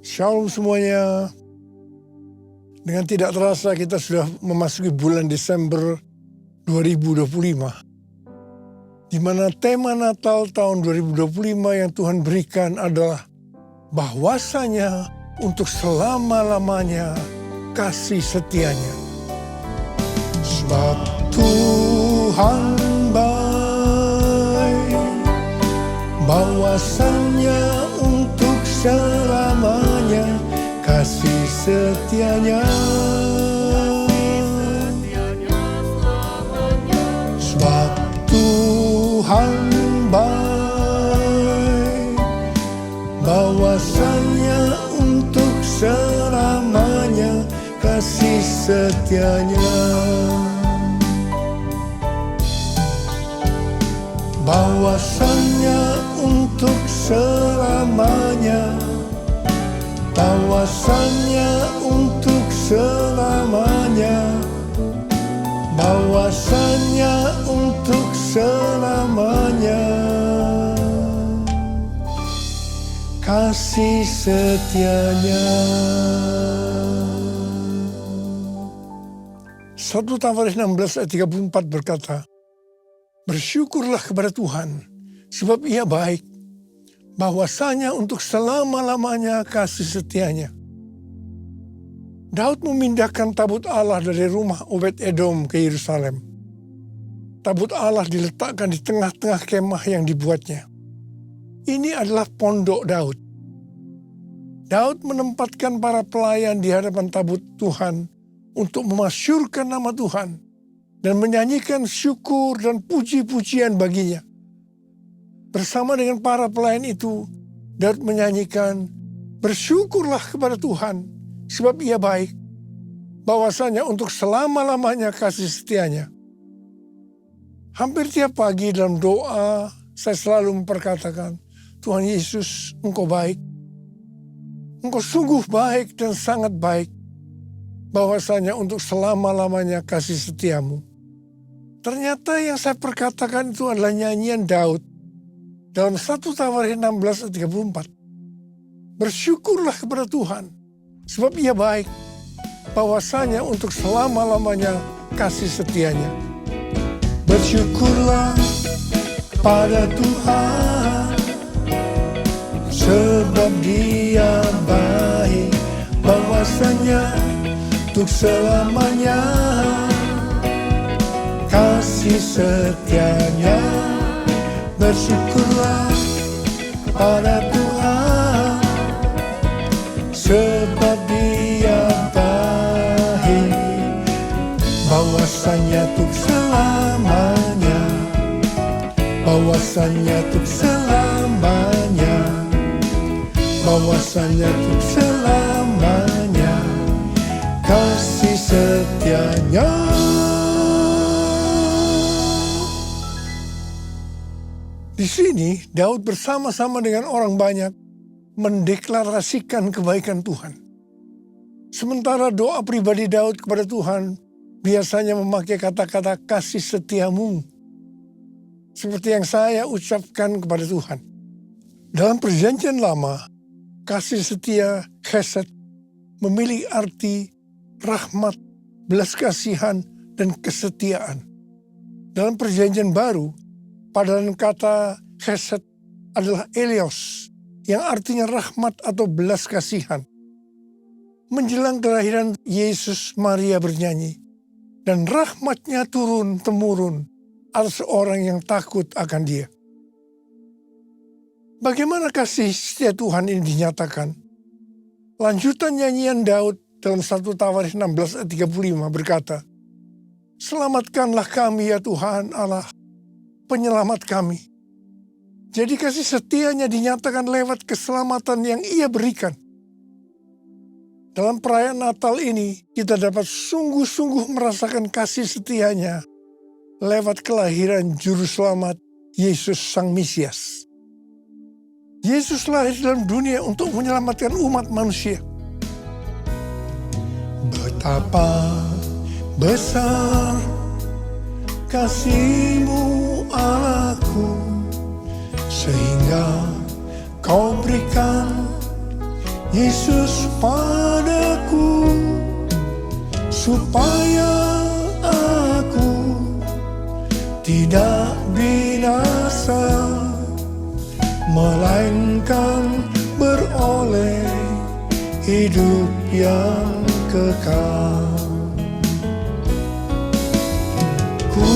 Shalom semuanya. Dengan tidak terasa kita sudah memasuki bulan Desember 2025. Di mana tema Natal tahun 2025 yang Tuhan berikan adalah bahwasanya untuk selama-lamanya kasih setianya. Sebab Tuhan baik, bahwasanya untuk selamanya kasih setianya. Sebab Tuhan baik, bahwasanya untuk selamanya kasih setianya. Bahwasanya untuk selamanya, bahwasanya untuk selamanya, bahwasanya untuk selamanya kasih setianya. 1 Tawaris 16 ayat 34 berkata, bersyukurlah kepada Tuhan, sebab Ia baik, bahwasanya untuk selama-lamanya kasih setianya. Daud memindahkan tabut Allah dari rumah Obed-Edom ke Yerusalem. Tabut Allah diletakkan di tengah-tengah kemah yang dibuatnya. Ini adalah pondok Daud. Daud menempatkan para pelayan di hadapan tabut Tuhan untuk memasyurkan nama Tuhan dan menyanyikan syukur dan puji-pujian baginya. Bersama dengan para pelayan itu, Daud menyanyikan, bersyukurlah kepada Tuhan, sebab Ia baik, bahwasanya untuk selama-lamanya kasih setianya. Hampir tiap pagi dalam doa, saya selalu memperkatakan, Tuhan Yesus, Engkau baik. Engkau sungguh baik dan sangat baik, bahwasanya untuk selama-lamanya kasih setiamu. Ternyata yang saya perkatakan itu adalah nyanyian Daud dalam 1 Tawaris 16 ayat 34. Bersyukurlah kepada Tuhan, sebab Ia baik, bahwasanya untuk selama-lamanya kasih setianya. Bersyukurlah pada Tuhan, sebab Dia baik, bahwasanya untuk selamanya kasih setianya. Bersyukurlah pada Tuhan, sebab Dia baik, bahwasanya untuk selamanya, bahwasanya untuk selamanya, bahwasanya untuk selamanya kasih setianya. Di sini Daud bersama-sama dengan orang banyak mendeklarasikan kebaikan Tuhan. Sementara doa pribadi Daud kepada Tuhan biasanya memakai kata-kata kasih setiamu, seperti yang saya ucapkan kepada Tuhan. Dalam perjanjian lama, kasih setia chesed memiliki arti rahmat, belas kasihan, dan kesetiaan. Dalam perjanjian baru, padanan kata chesed adalah elios, yang artinya rahmat atau belas kasihan. Menjelang kelahiran Yesus, Maria bernyanyi, dan rahmatnya turun-temurun atas orang yang takut akan Dia. Bagaimana kasih setia Tuhan ini dinyatakan? Lanjutan nyanyian Daud dalam 1 Tawaris 16 ayat 35 berkata, selamatkanlah kami ya Tuhan Allah, penyelamat kami. Jadi kasih setianya dinyatakan lewat keselamatan yang Ia berikan. Dalam perayaan Natal ini, kita dapat sungguh-sungguh merasakan kasih setianya lewat kelahiran Juru Selamat Yesus Sang Mesias. Yesus lahir dalam dunia untuk menyelamatkan umat manusia. Betapa besar kasih-Mu Allahku, sehingga Kau berikan Yesus padaku, supaya aku tidak binasa, melainkan beroleh hidup yang kekal. Ku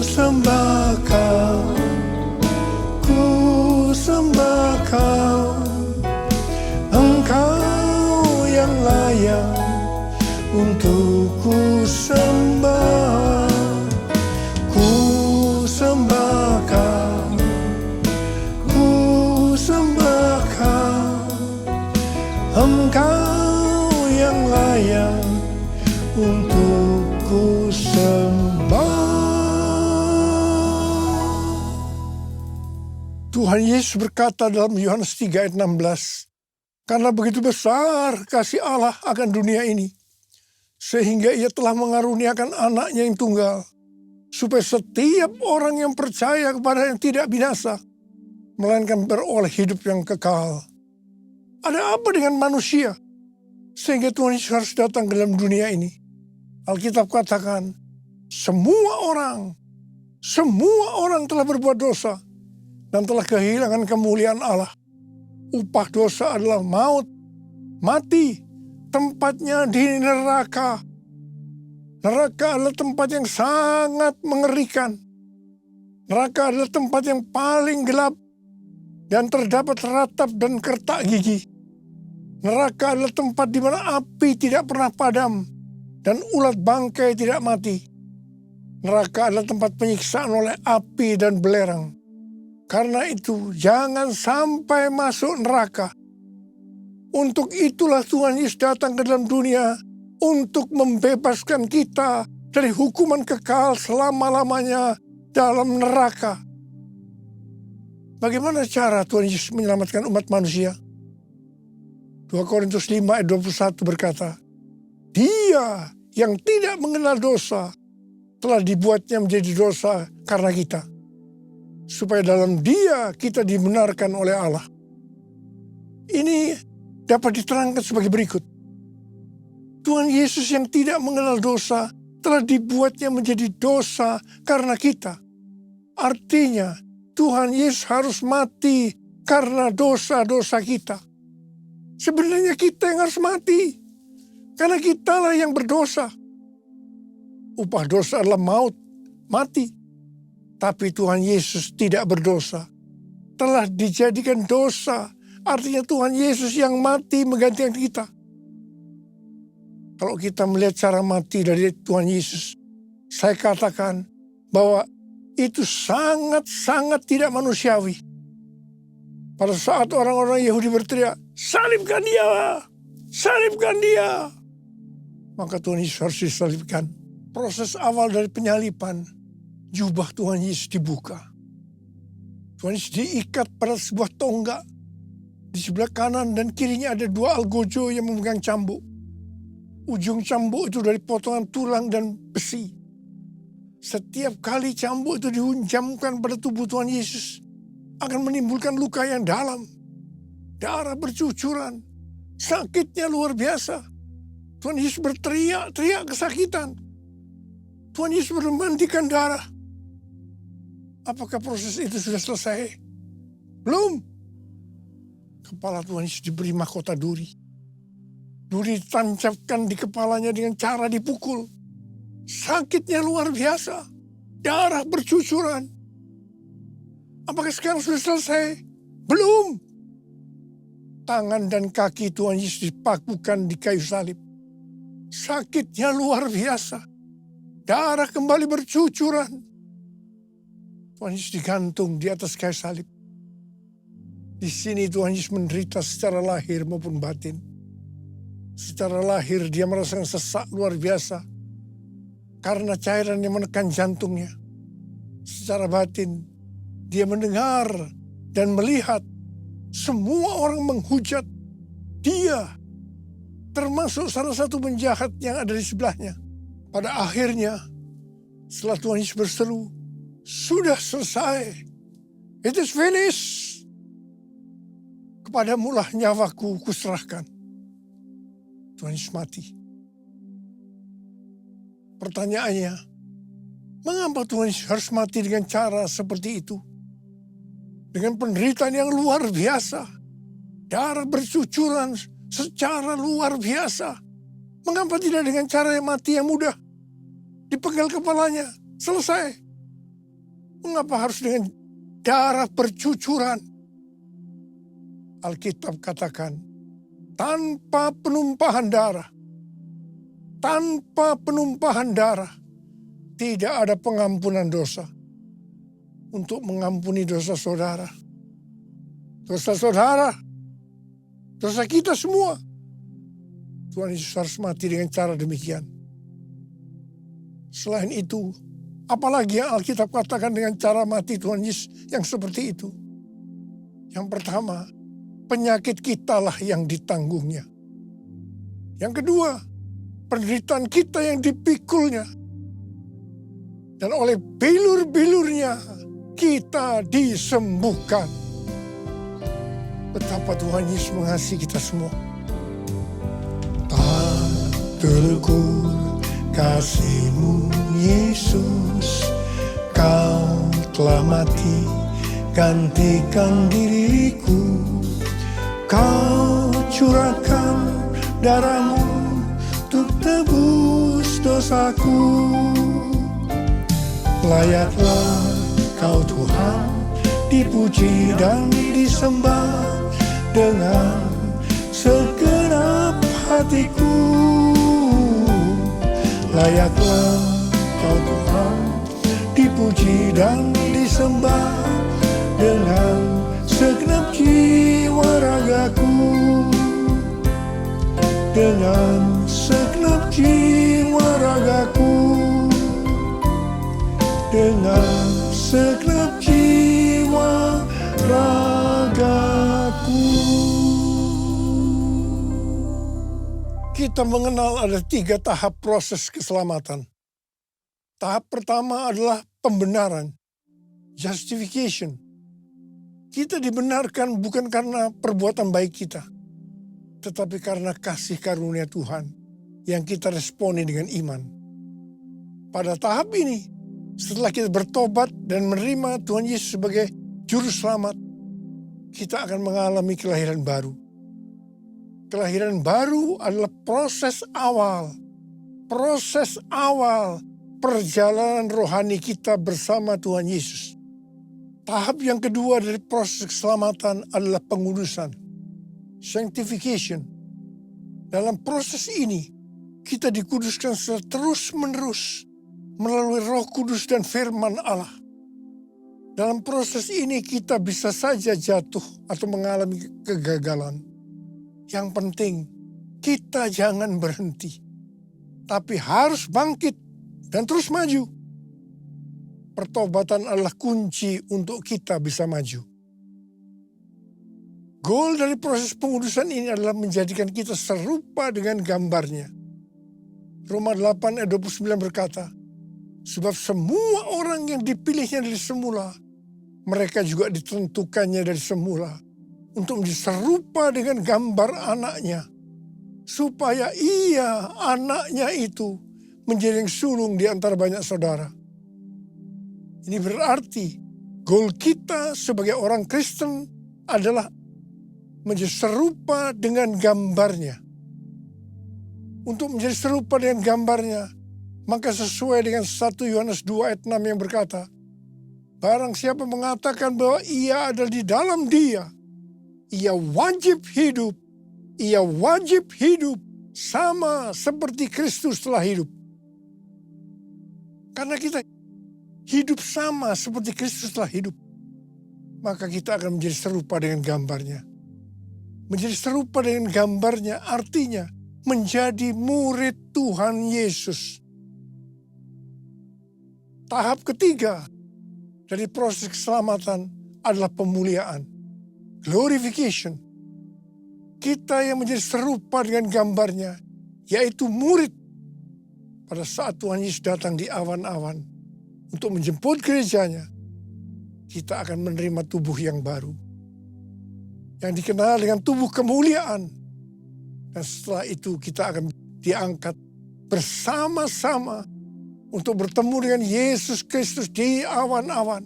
sembah Kau, ku sembah Kau, Engkau yang layak untuk ku sembah. Ku sembah Kau, ku sembah Kau, Engkau yang layak untuk ku sembah. Tuhan Yesus berkata dalam Yohanes 3 ayat 16, karena begitu besar kasih Allah akan dunia ini, sehingga Ia telah mengaruniakan anaknya yang tunggal, supaya setiap orang yang percaya kepada yang tidak binasa, melainkan beroleh hidup yang kekal. Ada apa dengan manusia sehingga Tuhan Yesus harus datang ke dalam dunia ini? Alkitab katakan, semua orang telah berbuat dosa dan telah kehilangan kemuliaan Allah. Upah dosa adalah maut, mati, tempatnya di neraka. Neraka adalah tempat yang sangat mengerikan. Neraka adalah tempat yang paling gelap dan terdapat ratap dan kertak gigi. Neraka adalah tempat di mana api tidak pernah padam dan ulat bangkai tidak mati. Neraka adalah tempat penyiksaan oleh api dan belerang. Karena itu, jangan sampai masuk neraka. Untuk itulah Tuhan Yesus datang ke dalam dunia untuk membebaskan kita dari hukuman kekal selama-lamanya dalam neraka. Bagaimana cara Tuhan Yesus menyelamatkan umat manusia? 2 Korintus 5 ayat 21 berkata, Dia yang tidak mengenal dosa telah dibuatnya menjadi dosa karena kita, supaya dalam Dia kita dibenarkan oleh Allah. Ini dapat diterangkan sebagai berikut. Tuhan Yesus yang tidak mengenal dosa telah dibuatnya menjadi dosa karena kita. Artinya, Tuhan Yesus harus mati karena dosa-dosa kita. Sebenarnya kita yang harus mati, karena kitalah yang berdosa. Upah dosa adalah maut, mati. Tapi Tuhan Yesus tidak berdosa, telah dijadikan dosa. Artinya Tuhan Yesus yang mati menggantikan kita. Kalau kita melihat cara mati dari Tuhan Yesus, saya katakan bahwa itu sangat-sangat tidak manusiawi. Pada saat orang-orang Yahudi berteriak, salibkan dia, salibkan dia, maka Tuhan Yesus harus disalibkan. Proses awal dari penyalipan, jubah Tuhan Yesus dibuka. Tuhan Yesus diikat pada sebuah tonggak. Di sebelah kanan dan kirinya ada 2 algojo yang memegang cambuk. Ujung cambuk itu dari potongan tulang dan besi. Setiap kali cambuk itu dihunjamkan pada tubuh Tuhan Yesus, akan menimbulkan luka yang dalam. Darah bercucuran. Sakitnya luar biasa. Tuhan Yesus berteriak-teriak kesakitan. Tuhan Yesus memandikan darah. Apakah proses itu sudah selesai? Belum. Kepala Tuhan Yesus diberi mahkota duri. Duri ditancapkan di kepalanya dengan cara dipukul. Sakitnya luar biasa. Darah bercucuran. Apakah sekarang sudah selesai? Belum. Tangan dan kaki Tuhan Yesus dipakukan di kayu salib. Sakitnya luar biasa. Darah kembali bercucuran. Tuhan Yesus digantung di atas kayu salib. Di sini Tuhan Yesus menderita secara lahir maupun batin. Secara lahir dia merasakan sesak luar biasa karena cairan yang menekan jantungnya. Secara batin dia mendengar dan melihat semua orang menghujat dia, termasuk salah satu penjahat yang ada di sebelahnya. Pada akhirnya setelah Tuhan Yesus berseru, sudah selesai. It is finished. Kepadamulah nyawaku kuserahkan. Tuhan Yesus mati. Pertanyaannya, mengapa Tuhan Yesus harus mati dengan cara seperti itu? Dengan penderitaan yang luar biasa. Darah bercucuran secara luar biasa. Mengapa tidak dengan cara yang mati yang mudah? Dipenggal kepalanya, selesai. Mengapa harus dengan darah bercucuran? Alkitab katakan, tanpa penumpahan darah. Tanpa penumpahan darah, tidak ada pengampunan dosa. Untuk mengampuni dosa saudara. Dosa saudara. Dosa kita semua. Tuhan Yesus harus mati dengan cara demikian. Selain itu, apalagi yang Alkitab katakan dengan cara mati Tuhan Yesus yang seperti itu? Yang pertama, penyakit kitalah yang ditanggungnya. Yang kedua, penderitaan kita yang dipikulnya. Dan oleh bilur-bilurnya kita disembuhkan. Betapa Tuhan Yesus mengasihi kita semua. Tak terukur kasih-Mu Yesus, Kau telah mati gantikan diriku. Kau curahkan darah-Mu untuk tebus dosaku. Layaklah Kau Tuhan dipuji dan disembah dengan segenap hatiku. Layaklah Kau Tuhan dipuji dan disembah dengan segenap jiwa ragaku. Dengan segenap jiwa ragaku. Dengan segenap jiwa ragaku. Kita mengenal ada 3 tahap proses keselamatan. Tahap pertama adalah pembenaran, justification. Kita dibenarkan bukan karena perbuatan baik kita, tetapi karena kasih karunia Tuhan yang kita responi dengan iman. Pada tahap ini, setelah kita bertobat dan menerima Tuhan Yesus sebagai juru selamat, kita akan mengalami kelahiran baru. Kelahiran baru adalah proses awal perjalanan rohani kita bersama Tuhan Yesus. Tahap yang kedua dari proses keselamatan adalah pengudusan, sanctification. Dalam proses ini, kita dikuduskan secara terus-menerus melalui Roh Kudus dan firman Allah. Dalam proses ini kita bisa saja jatuh atau mengalami kegagalan. Yang penting, kita jangan berhenti, tapi harus bangkit dan terus maju. Pertobatan adalah kunci untuk kita bisa maju. Goal dari proses pengudusan ini adalah menjadikan kita serupa dengan gambarnya. Roma 8 ayat 29 berkata, sebab semua orang yang dipilihnya dari semula, mereka juga ditentukannya dari semula untuk menjadi serupa dengan gambar anaknya, supaya ia, anaknya itu, menjadi yang sulung di antara banyak saudara. Ini berarti goal kita sebagai orang Kristen adalah menjadi serupa dengan gambarnya. Untuk menjadi serupa dengan gambarnya, maka sesuai dengan 1 Yohanes 2 ayat 6 yang berkata, barang siapa mengatakan bahwa ia ada di dalam dia, ia wajib hidup sama seperti Kristus telah hidup. Karena kita hidup sama seperti Kristus telah hidup, maka kita akan menjadi serupa dengan gambarnya. Menjadi serupa dengan gambarnya artinya menjadi murid Tuhan Yesus. Tahap ketiga dari proses keselamatan adalah pemuliaan, glorification. Kita yang menjadi serupa dengan gambarnya, yaitu murid. Pada saat Tuhan Yesus datang di awan-awan untuk menjemput gerejanya, kita akan menerima tubuh yang baru. yang dikenal dengan tubuh kemuliaan. Dan setelah itu kita akan diangkat bersama-sama untuk bertemu dengan Yesus Kristus di awan-awan.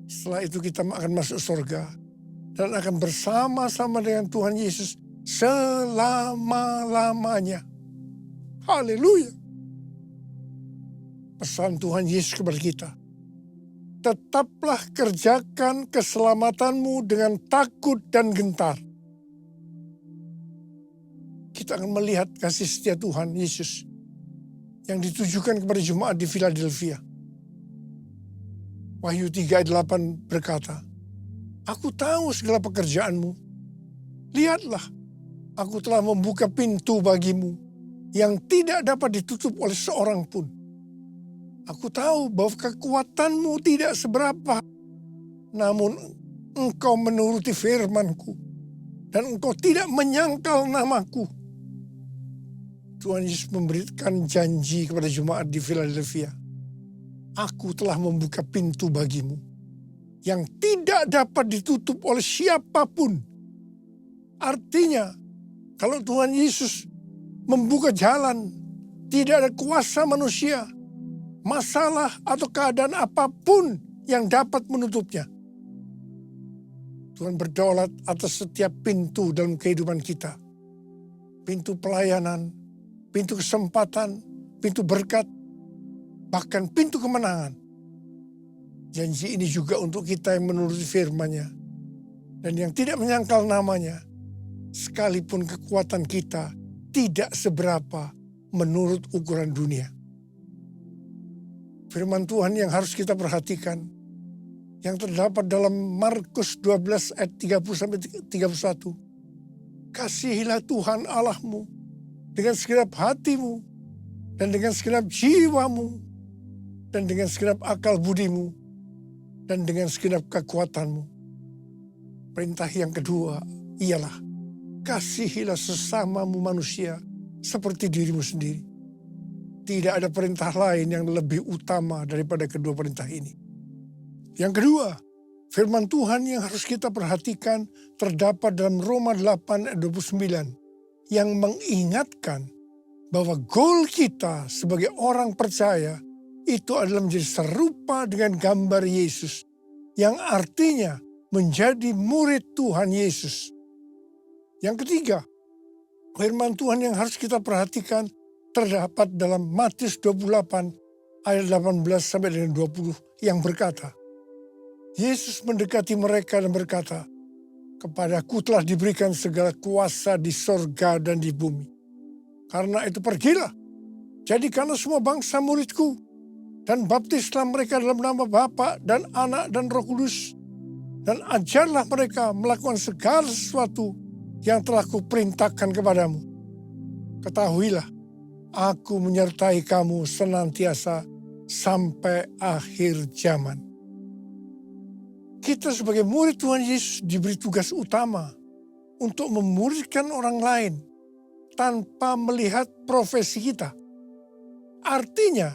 Setelah itu kita akan masuk surga dan akan bersama-sama dengan Tuhan Yesus selama-lamanya. Haleluya. Pesan Tuhan Yesus kepada kita, tetaplah kerjakan keselamatanmu dengan takut dan gentar. Kita akan melihat kasih setia Tuhan Yesus yang ditujukan kepada jemaat di Philadelphia. Wahyu 3 ayat 8 berkata, aku tahu segala pekerjaanmu. Lihatlah, aku telah membuka pintu bagimu yang tidak dapat ditutup oleh seorang pun. Aku tahu bahwa kekuatanmu tidak seberapa, namun engkau menuruti firman-Ku dan engkau tidak menyangkal namaku. Tuhan Yesus memberikan janji kepada jemaat di Philadelphia. Aku telah membuka pintu bagimu yang tidak dapat ditutup oleh siapapun. Artinya, kalau Tuhan Yesus membuka jalan, tidak ada kuasa manusia, masalah atau keadaan apapun yang dapat menutupnya. Tuhan berdaulat atas setiap pintu dalam kehidupan kita. Pintu pelayanan, pintu kesempatan, pintu berkat, bahkan pintu kemenangan. Janji ini juga untuk kita yang menuruti firman-Nya dan yang tidak menyangkal namanya, sekalipun kekuatan kita tidak seberapa menurut ukuran dunia. Firman Tuhan yang harus kita perhatikan, yang terdapat dalam Markus 12 ayat 30-31. Kasihilah Tuhan Allahmu dengan segenap hatimu, dan dengan segenap jiwamu, dan dengan segenap akal budimu, dan dengan segenap kekuatanmu. Perintah yang kedua ialah, kasihilah sesamamu manusia seperti dirimu sendiri. Tidak ada perintah lain yang lebih utama daripada kedua perintah ini. Yang kedua, firman Tuhan yang harus kita perhatikan terdapat dalam Roma 8 ayat 29 yang mengingatkan bahwa goal kita sebagai orang percaya itu adalah menjadi serupa dengan gambar Yesus, yang artinya menjadi murid Tuhan Yesus. Yang ketiga, firman Tuhan yang harus kita perhatikan terdapat dalam Matius 28 ayat 18 sampai dengan 20 yang berkata, Yesus mendekati mereka dan berkata, kepadaku telah diberikan segala kuasa di sorga dan di bumi. Karena itu pergilah, jadikanlah semua bangsa muridku, dan baptislah mereka dalam nama Bapa dan Anak dan Roh Kudus, dan ajarlah mereka melakukan segala sesuatu yang telah kuperintahkan kepadamu. Ketahuilah, aku menyertai kamu senantiasa sampai akhir zaman. Kita sebagai murid Tuhan Yesus diberi tugas utama untuk memuridkan orang lain tanpa melihat profesi kita. Artinya,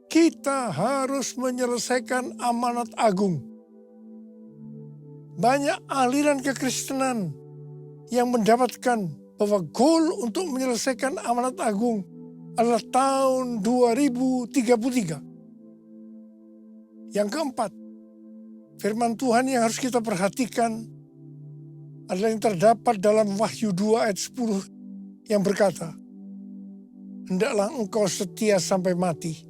kita harus menyelesaikan amanat agung. Banyak aliran kekristenan yang mendapatkan bahwa goal untuk menyelesaikan amanat agung adalah tahun 2033. Yang keempat, firman Tuhan yang harus kita perhatikan adalah yang terdapat dalam Wahyu 2 ayat 10 yang berkata, hendaklah engkau setia sampai mati,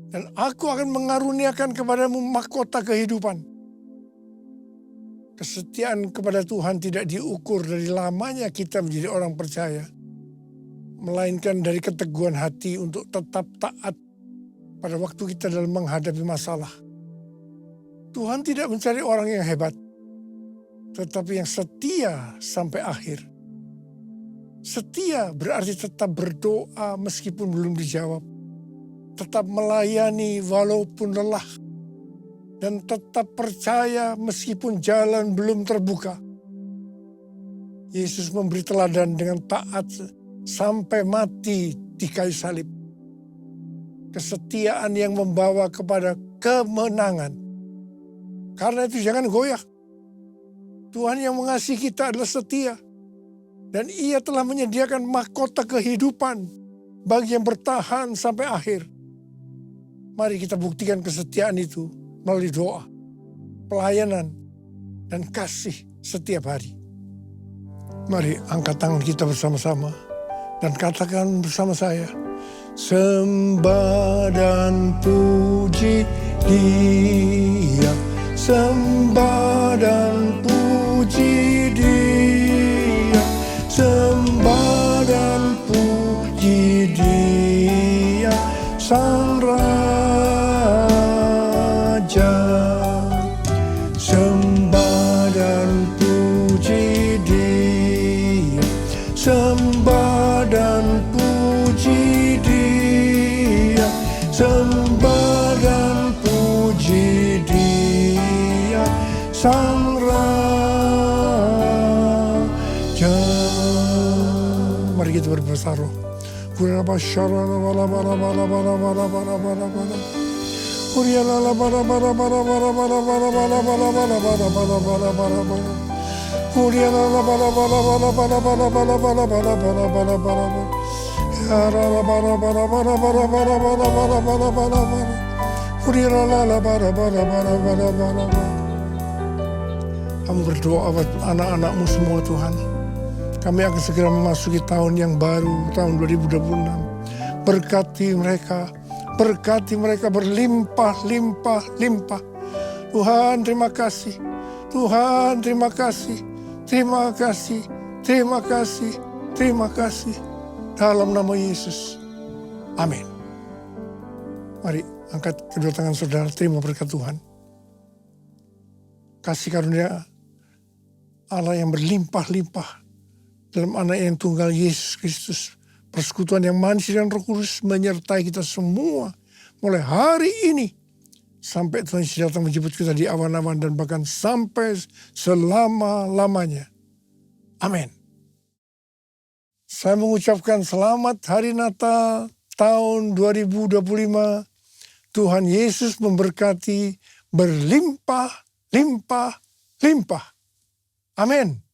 dan aku akan mengaruniakan kepadamu mahkota kehidupan. Kesetiaan kepada Tuhan tidak diukur dari lamanya kita menjadi orang percaya, melainkan dari keteguhan hati untuk tetap taat pada waktu kita dalam menghadapi masalah. Tuhan tidak mencari orang yang hebat, tetapi yang setia sampai akhir. Setia berarti tetap berdoa meskipun belum dijawab, tetap melayani walaupun lelah, dan tetap percaya meskipun jalan belum terbuka. Yesus memberi teladan dengan taat sampai mati di kayu salib. Kesetiaan yang membawa kepada kemenangan. Karena itu jangan goyah. Tuhan yang mengasihi kita adalah setia. Dan Ia telah menyediakan mahkota kehidupan bagi yang bertahan sampai akhir. Mari kita buktikan kesetiaan itu melalui doa, pelayanan, dan kasih setiap hari. Mari angkat tangan kita bersama-sama dan katakan bersama saya, sembah dan puji Dia, sembah dan puji Dia, sembah dan puji Dia, Sang Raja. Sembah dan puji Dia, sembah dan puji Dia, sembah dan puji Dia, Sang Raja. Mari kita berbersatu. Kami berdoa buat anak-anak-Mu semua Tuhan. Kami akan segera memasuki tahun yang baru, tahun 2026. Berkati mereka berlimpah-limpah-limpah. Tuhan terima kasih, Tuhan terima kasih, terima kasih, terima kasih, terima kasih. Dalam nama Yesus, amin. Mari angkat kedua tangan saudara, terima berkat Tuhan. Kasih karunia Allah yang berlimpah-limpah dalam anak yang tunggal Yesus Kristus. Persekutuan yang manis dan Roh Kudus menyertai kita semua mulai hari ini sampai Tuhan Yesus datang menjemput kita di awan-awan dan bahkan sampai selama-lamanya. Amin. Saya mengucapkan selamat Hari Natal tahun 2025. Tuhan Yesus memberkati berlimpah-limpah-limpah. Amin.